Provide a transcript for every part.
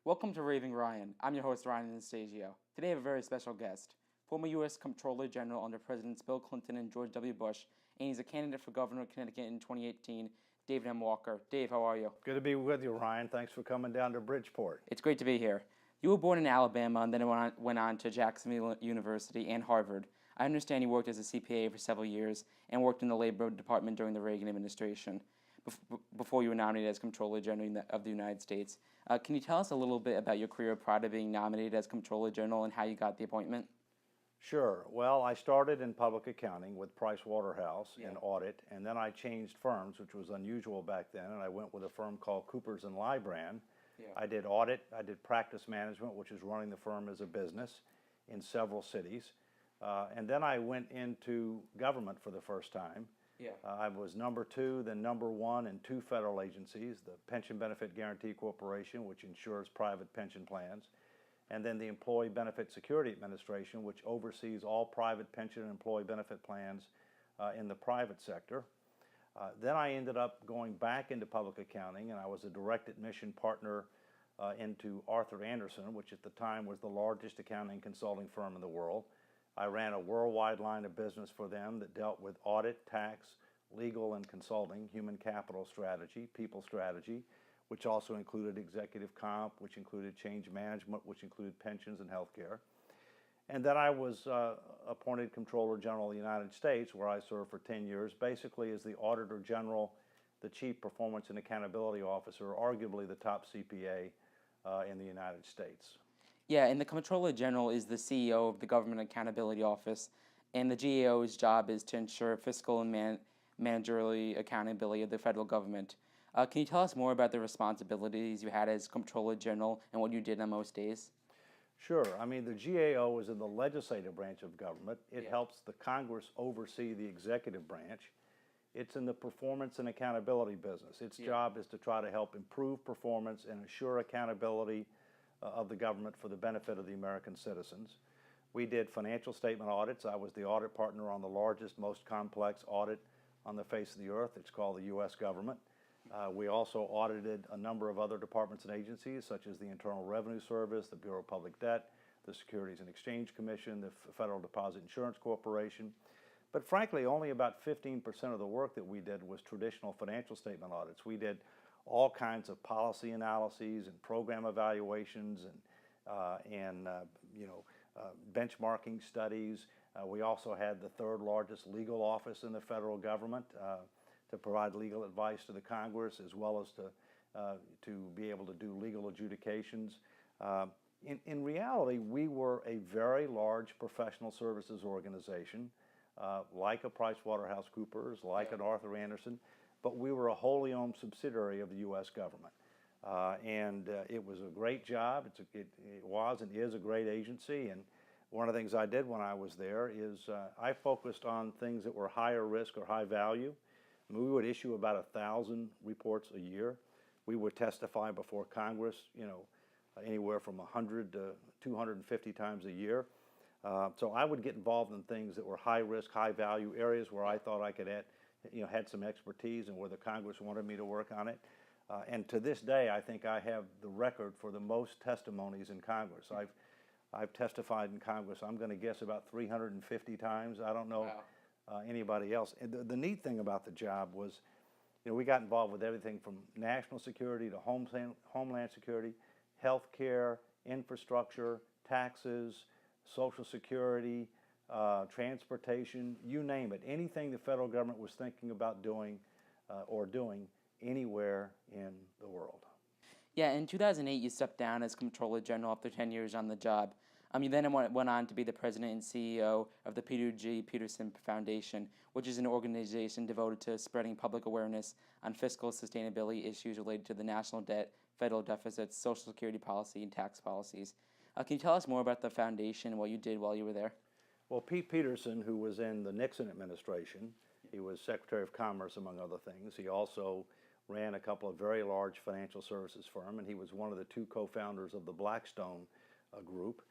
Welcome to Raving Ryan. I'm your host, Ryan Anastasio. Today I have a very special guest, former US Comptroller General under Presidents Bill Clinton and George W. Bush, and he's a candidate for Governor of Connecticut in 2018, David M. Walker. Dave, how are you? Good to be with you, Ryan. Thanks for coming down to Bridgeport. It's great to be here. You were born in Alabama and then went on to Jacksonville University and Harvard. I understand you worked as a CPA for several years and worked in the Labor Department during the Reagan administration before you were nominated as Comptroller General of the United States. Can you tell us a little bit about your career prior to being nominated as Comptroller General and how you got the appointment? Sure. Well, I started in public accounting with Price Waterhouse in audit, and then I changed firms, which was unusual back then, and I went with a firm called Coopers & Lybrand. I did audit, I did practice management, which is running the firm as a business in several cities, and then I went into government for the first time. I was number 2, then number 1 in 2 federal agencies, the Pension Benefit Guaranty Corporation, which insures private pension plans, and then the Employee Benefit Security Administration, which oversees all private pension and employee benefit plans in the private sector. Then I ended up going back into public accounting, and I was a direct admission partner into Arthur Andersen, which at the time was the largest accounting consulting firm in the world. I ran a worldwide line of business for them that dealt with audit, tax, legal and consulting, human capital strategy, people strategy, which also included executive comp, which included change management, which included pensions and healthcare. And then I was appointed Comptroller General of the United States, where I served for 10 years, basically as the Auditor General, the Chief Performance and Accountability Officer, arguably the top CPA in the United States. Yeah, and the Comptroller General is the CEO of the Government Accountability Office, and the GAO's job is to ensure fiscal and managerial accountability of the federal government. Can you tell us more about the responsibilities you had as Comptroller General and what you did on most days? Sure. I mean, the GAO is in the legislative branch of government. It helps the Congress oversee the executive branch. It's in the performance and accountability business. Its job is to try to help improve performance and assure accountability of the government for the benefit of the American citizens. We did financial statement audits. I was the audit partner on the largest, most complex audit on the face of the earth. It's called the US government. We also audited a number of other departments and agencies, such as the Internal Revenue Service, the Bureau of Public Debt, the Securities and Exchange Commission, the Federal Deposit Insurance Corporation. But frankly, only about 15% of the work that we did was traditional financial statement audits. We did all kinds of policy analyses and program evaluations and benchmarking studies. We also had the 3rd largest legal office in the federal government to provide legal advice to the Congress, as well as to be able to do legal adjudications. In reality, we were a very large professional services organization, like a PricewaterhouseCoopers, like an Arthur Andersen, but we were a wholly owned subsidiary of the U.S. government. It was a great job. It was and is a great agency. And one of the things I did when I was there is I focused on things that were higher risk or high value. I mean, we would issue about 1,000 reports a year. We would testify before Congress, anywhere from 100 to 250 times a year. So I would get involved in things that were high risk, high value areas where I thought I could had some expertise and where the Congress wanted me to work on it. And to this day, I think I have the record for the most testimonies in Congress. I've testified in Congress, I'm going to guess about 350 times. I don't know anybody else. And the neat thing about the job was, we got involved with everything from national security to homeland security, health care, infrastructure, taxes, Social Security, transportation, you name it. Anything the federal government was thinking about doing or doing anywhere in the world. Yeah, in 2008, you stepped down as Comptroller General after 10 years on the job. You then went on to be the president and CEO of the Peter G. Peterson Foundation, which is an organization devoted to spreading public awareness on fiscal sustainability issues related to the national debt, federal deficits, Social Security policy, and tax policies. Can you tell us more about the foundation and what you did while you were there? Well, Pete Peterson, who was in the Nixon administration, he was Secretary of Commerce, among other things. He also ran a couple of very large financial services firms, and he was one of the 2 co-founders of the Blackstone group.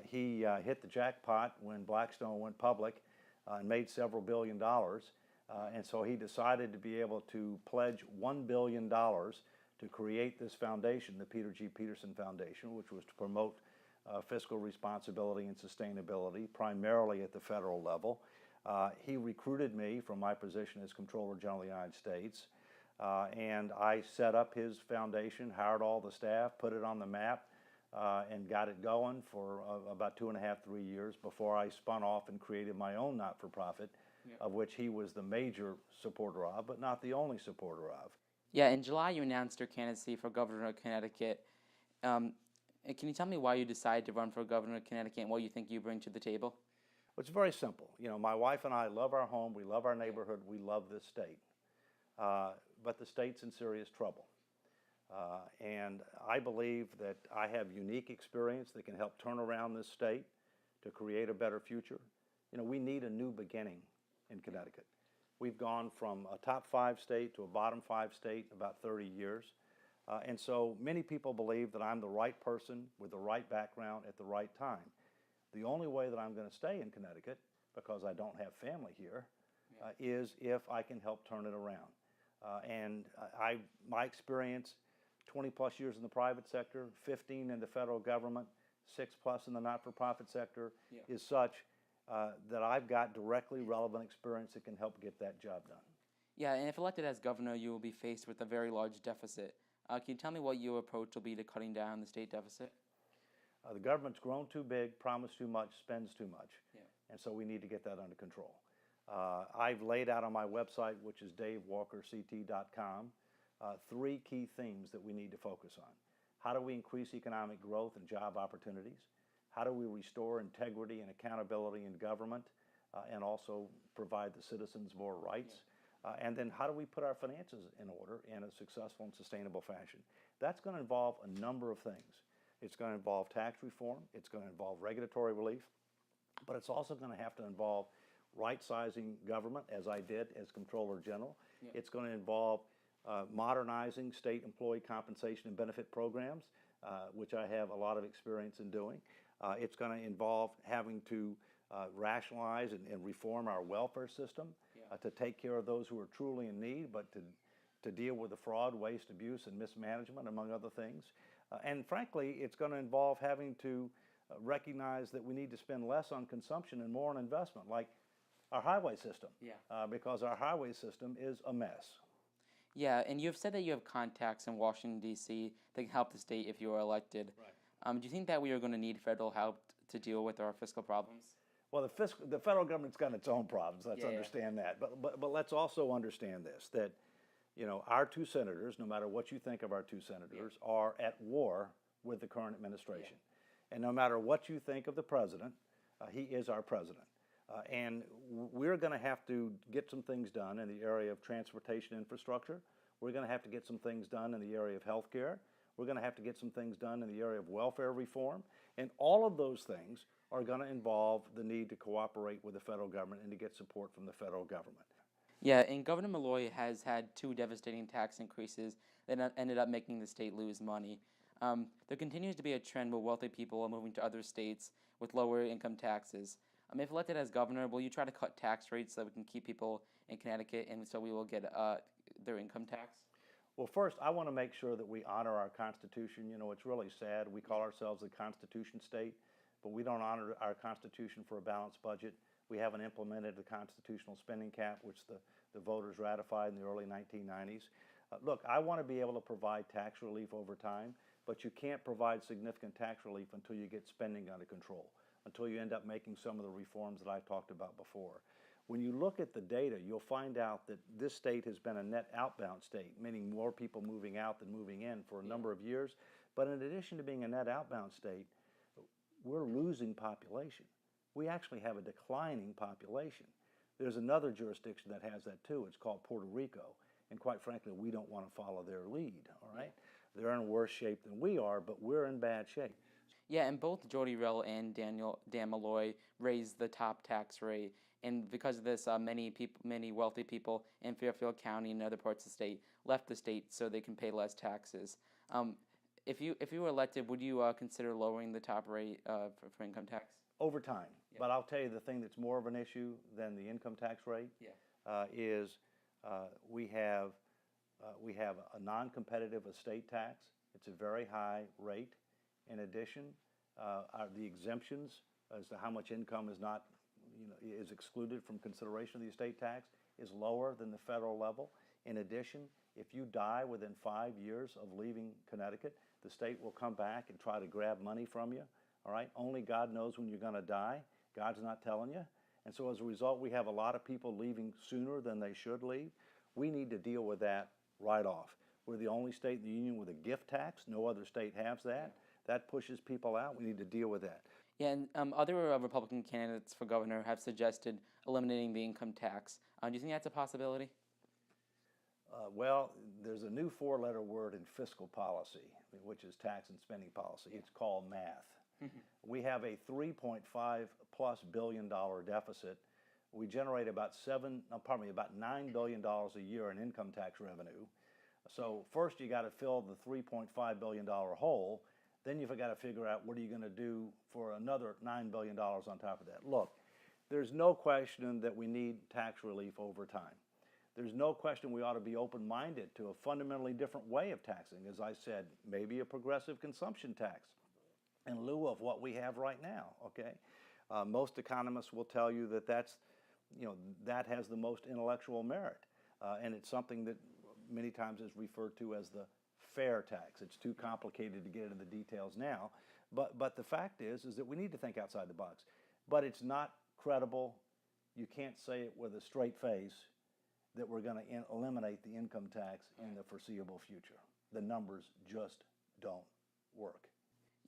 He hit the jackpot when Blackstone went public and made several $billion. And so he decided to be able to pledge $1 billion to create this foundation, the Peter G. Peterson Foundation, which was to promote fiscal responsibility and sustainability, primarily at the federal level. He recruited me from my position as Comptroller General of the United States, and I set up his foundation, hired all the staff, put it on the map, and got it going for about 2.5, 3 years before I spun off and created my own not-for-profit, of which he was the major supporter of, but not the only supporter of. Yeah, in July you announced your candidacy for Governor of Connecticut. Can you tell me why you decided to run for Governor of Connecticut and what you think you bring to the table? Well, it's very simple. You know, my wife and I love our home, we love our neighborhood, we love this state. But the state's in serious trouble. And I believe that I have unique experience that can help turn around this state to create a better future. You know, we need a new beginning in Connecticut. We've gone from a top 5 state to a bottom 5 state in about 30 years. And so many people believe that I'm the right person with the right background at the right time. The only way that I'm going to stay in Connecticut, because I don't have family here, is if I can help turn it around. My experience, 20 plus years in the private sector, 15 in the federal government, 6 plus in the not-for-profit sector, is such that I've got directly relevant experience that can help get that job done. Yeah, and if elected as governor, you will be faced with a very large deficit. Can you tell me what your approach will be to cutting down the state deficit? The government's grown too big, promised too much, spends too much, and so we need to get that under control. I've laid out on my website, which is davewalkerct.com, 3 key themes that we need to focus on. How do we increase economic growth and job opportunities? How do we restore integrity and accountability in government and also provide the citizens more rights? And then how do we put our finances in order in a successful and sustainable fashion? That's going to involve a number of things. It's going to involve tax reform. It's going to involve regulatory relief. But it's also going to have to involve right-sizing government, as I did as Comptroller General. It's going to involve modernizing state employee compensation and benefit programs, which I have a lot of experience in doing. It's going to involve having to rationalize and reform our welfare system to take care of those who are truly in need, but to deal with the fraud, waste, abuse, and mismanagement, among other things. And frankly, it's going to involve having to recognize that we need to spend less on consumption and more on investment, like our highway system, because our highway system is a mess. Yeah, and you've said that you have contacts in Washington, D.C. that can help the state if you are elected. Right. Do you think that we are going to need federal help to deal with our fiscal problems? Well, the federal government's got its own problems. Let's understand that. But let's also understand this, that you know, our 2 senators, no matter what you think of our 2 senators, are at war with the current administration. And no matter what you think of the president, he is our president. And we're going to have to get some things done in the area of transportation infrastructure. We're going to have to get some things done in the area of health care. We're going to have to get some things done in the area of welfare reform. And all of those things are going to involve the need to cooperate with the federal government and to get support from the federal government. Yeah, and Governor Malloy has had 2 devastating tax increases that ended up making the state lose money. There continues to be a trend where wealthy people are moving to other states with lower income taxes. If elected as governor, will you try to cut tax rates so that we can keep people in Connecticut and so we will get their income tax? Well, first, I want to make sure that we honor our Constitution. You know, it's really sad. We call ourselves a Constitution state, but we don't honor our Constitution for a balanced budget. We haven't implemented the constitutional spending cap, which the voters ratified in the early 1990s. Look, I want to be able to provide tax relief over time, but you can't provide significant tax relief until you get spending under control, until you end up making some of the reforms that I talked about before. When you look at the data, you'll find out that this state has been a net outbound state, meaning more people moving out than moving in for a number of years. But in addition to being a net outbound state, we're losing population. We actually have a declining population. There's another jurisdiction that has that too. It's called Puerto Rico. And quite frankly, we don't want to follow their lead, all right? They're in worse shape than we are, but we're in bad shape. Yeah, and both Jody Rell and Dan Malloy raised the top tax rate. And because of this, many wealthy people in Fairfield County and other parts of the state left the state so they can pay less taxes. If you were elected, would you consider lowering the top rate for income tax? Over time. But I'll tell you the thing that's more of an issue than the income tax rate is we have We have a non-competitive estate tax. It's a very high rate. In addition, the exemptions as to how much income is not, is excluded from consideration of the estate tax is lower than the federal level. In addition, if you die within 5 years of leaving Connecticut, the state will come back and try to grab money from you. All right? Only God knows when you're going to die. God's not telling you. And so as a result, we have a lot of people leaving sooner than they should leave. We need to deal with that right off. We're the only state in the union with a gift tax. No other state has that. That pushes people out. We need to deal with that. Yeah, and other Republican candidates for governor have suggested eliminating the income tax. Do you think that's a possibility? Well, there's a new four-letter word in fiscal policy, which is tax and spending policy. It's called math. We have a $3.5+ billion deficit. We generate about $9 billion a year in income tax revenue. So first you got to fill the $3.5 billion hole. Then you've got to figure out what are you going to do for another $9 billion on top of that. Look, there's no question that we need tax relief over time. There's no question we ought to be open-minded to a fundamentally different way of taxing. As I said, maybe a progressive consumption tax in lieu of what we have right now, okay? Most economists will tell you that that has the most intellectual merit. And it's something that many times is referred to as the fair tax. It's too complicated to get into the details now. But the fact is that we need to think outside the box. But it's not credible. You can't say it with a straight face that we're going to eliminate the income tax in the foreseeable future. The numbers just don't work.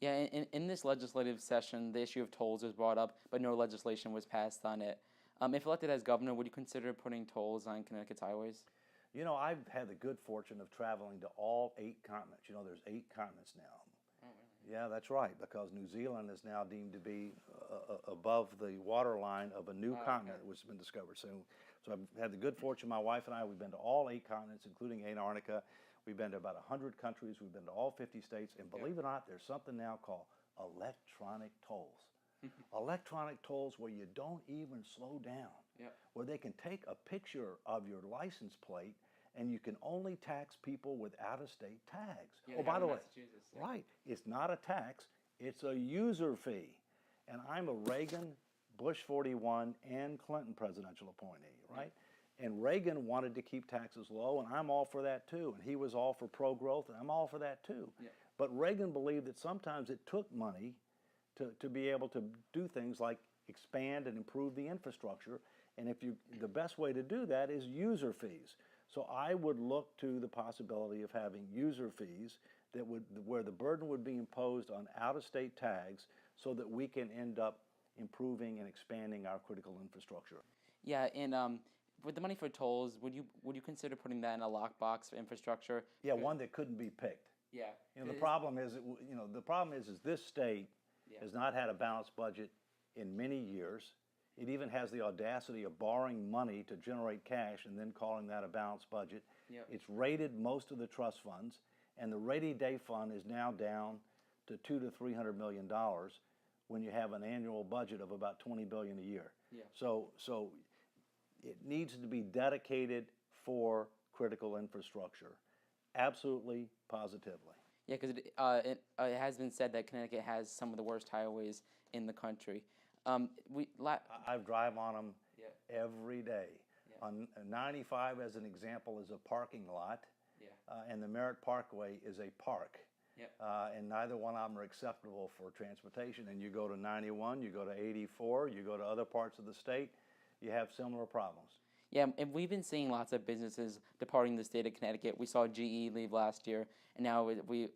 Yeah, in this legislative session, the issue of tolls was brought up, but no legislation was passed on it. If elected as governor, would you consider putting tolls on Connecticut's highways? You know, I've had the good fortune of traveling to all 8 continents. You know, there's 8 continents now. Oh, really? Yeah, that's right, because New Zealand is now deemed to be above the waterline of a new continent which has been discovered. So I've had the good fortune, my wife and I, we've been to all 8 continents, including Antarctica. We've been to about 100 countries. We've been to all 50 states. And believe it or not, there's something now called electronic tolls. Electronic tolls where you don't even slow down, where they can take a picture of your license plate and you can only tax people with out-of-state tags. Yeah, oh, by the way, yeah. right, it's not a tax, it's a user fee. And I'm a Reagan, Bush 41, and Clinton presidential appointee, right? And Reagan wanted to keep taxes low, and I'm all for that too. And he was all for pro-growth, and I'm all for that too. But Reagan believed that sometimes it took money to be able to do things like expand and improve the infrastructure. And the best way to do that is user fees. So I would look to the possibility of having user fees where the burden would be imposed on out-of-state tags so that we can end up improving and expanding our critical infrastructure. Yeah, and with the money for tolls, would you consider putting that in a lockbox for infrastructure? Yeah, one that couldn't be picked. Yeah. You know, the problem is this state has not had a balanced budget in many years. It even has the audacity of borrowing money to generate cash and then calling that a balanced budget. It's raided most of the trust funds, and the rainy day fund is now down to $200 to $300 million when you have an annual budget of about $20 billion a year. So it needs to be dedicated for critical infrastructure, absolutely, positively. Yeah, because it has been said that Connecticut has some of the worst highways in the country. I drive on them every day. On 95, as an example, is a parking lot, and the Merritt Parkway is a park. And neither one of them are acceptable for transportation. And you go to 91, you go to 84, you go to other parts of the state, you have similar problems. Yeah, and we've been seeing lots of businesses departing the state of Connecticut. We saw GE leave last year, and now we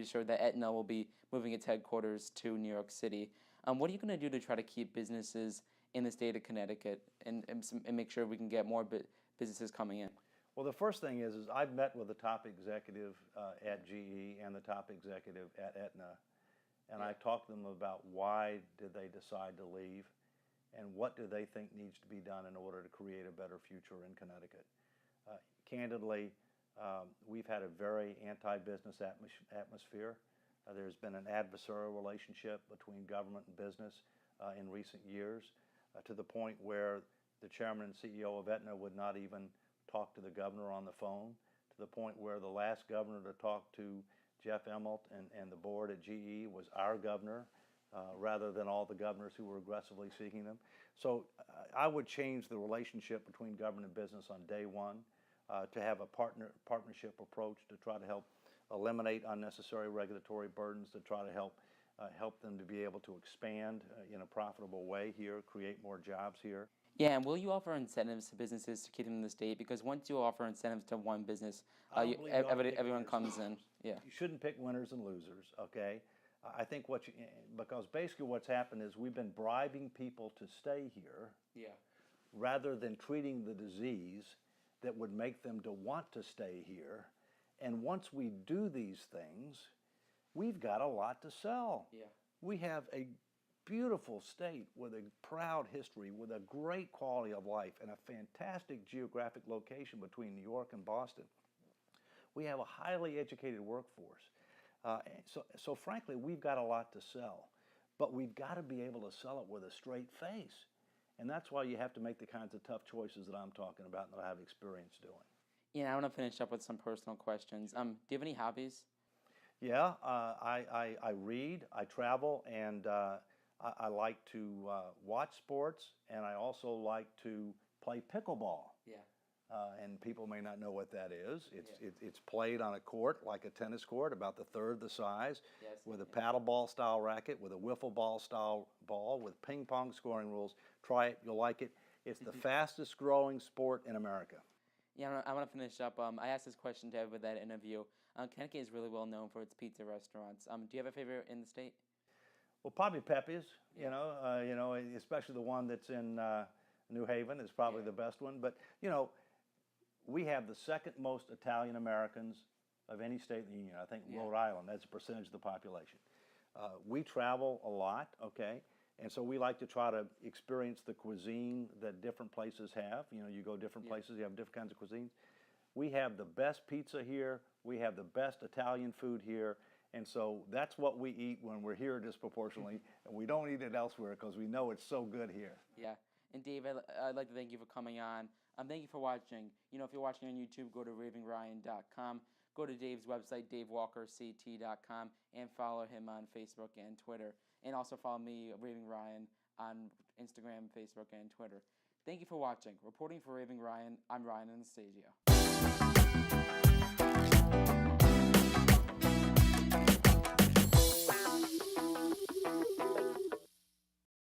just heard that Aetna will be moving its headquarters to New York City. What are you going to do to try to keep businesses in the state of Connecticut and make sure we can get more businesses coming in? Well, the first thing is I've met with the top executive at GE and the top executive at Aetna, and I talked to them about why did they decide to leave and what do they think needs to be done in order to create a better future in Connecticut. Candidly, we've had a very anti-business atmosphere. There's been an adversarial relationship between government and business in recent years to the point where the chairman and CEO of Aetna would not even talk to the governor on the phone to the point where the last governor to talk to Jeff Immelt and the board at GE was our governor, rather than all the governors who were aggressively seeking them. So I would change the relationship between government and business on day one, to have a partnership approach to try to help eliminate unnecessary regulatory burdens, to try to help them to be able to expand in a profitable way here, create more jobs here. Yeah, and will you offer incentives to businesses to keep them in the state? Because once you offer incentives to one business, I don't believe you ought to pick everyone winners comes and in. losers. Yeah. You shouldn't pick winners and losers, okay? I think because basically what's happened is we've been bribing people to stay here Yeah. rather than treating the disease that would make them to want to stay here. And once we do these things, we've got a lot to sell. Yeah. We have a beautiful state with a proud history, with a great quality of life, and a fantastic geographic location between New York and Boston. We have a highly educated workforce. So frankly, we've got a lot to sell, but we've got to be able to sell it with a straight face. And that's why you have to make the kinds of tough choices that I'm talking about and that I have experience doing. Yeah, I want to finish up with some personal questions. Do you have any hobbies? Yeah, I read, I travel, and I like to watch sports, and I also like to play pickleball. Yeah. And people may not know what that is. It's played on a court, like a tennis court, about the third the size, with a paddle ball style racket, with a wiffle ball style ball, with ping pong scoring rules. Try it, you'll like it. It's the fastest growing sport in America. Yeah, I want to finish up. I asked this question to everybody that interview. Connecticut is really well known for its pizza restaurants. Do you have a favorite in the state? Well, probably Pepe's. You know, especially the one that's in New Haven is probably the best one. But you know, we have the second most Italian Americans of any state in the union. I think Rhode Island, that's a percentage of the population. We travel a lot, okay? And so we like to try to experience the cuisine that different places have. You know, you go different places, you have different kinds of cuisines. We have the best pizza here. We have the best Italian food here. And so that's what we eat when we're here disproportionately. And we don't eat it elsewhere because we know it's so good here. Yeah. And Dave, I'd like to thank you for coming on. Thank you for watching. You know, if you're watching on YouTube, go to ravingryan.com. Go to Dave's website, davewalkerct.com, and follow him on Facebook and Twitter. And also follow me, Raving Ryan, on Instagram, Facebook, and Twitter. Thank you for watching. Reporting for Raving Ryan, I'm Ryan Anastasio.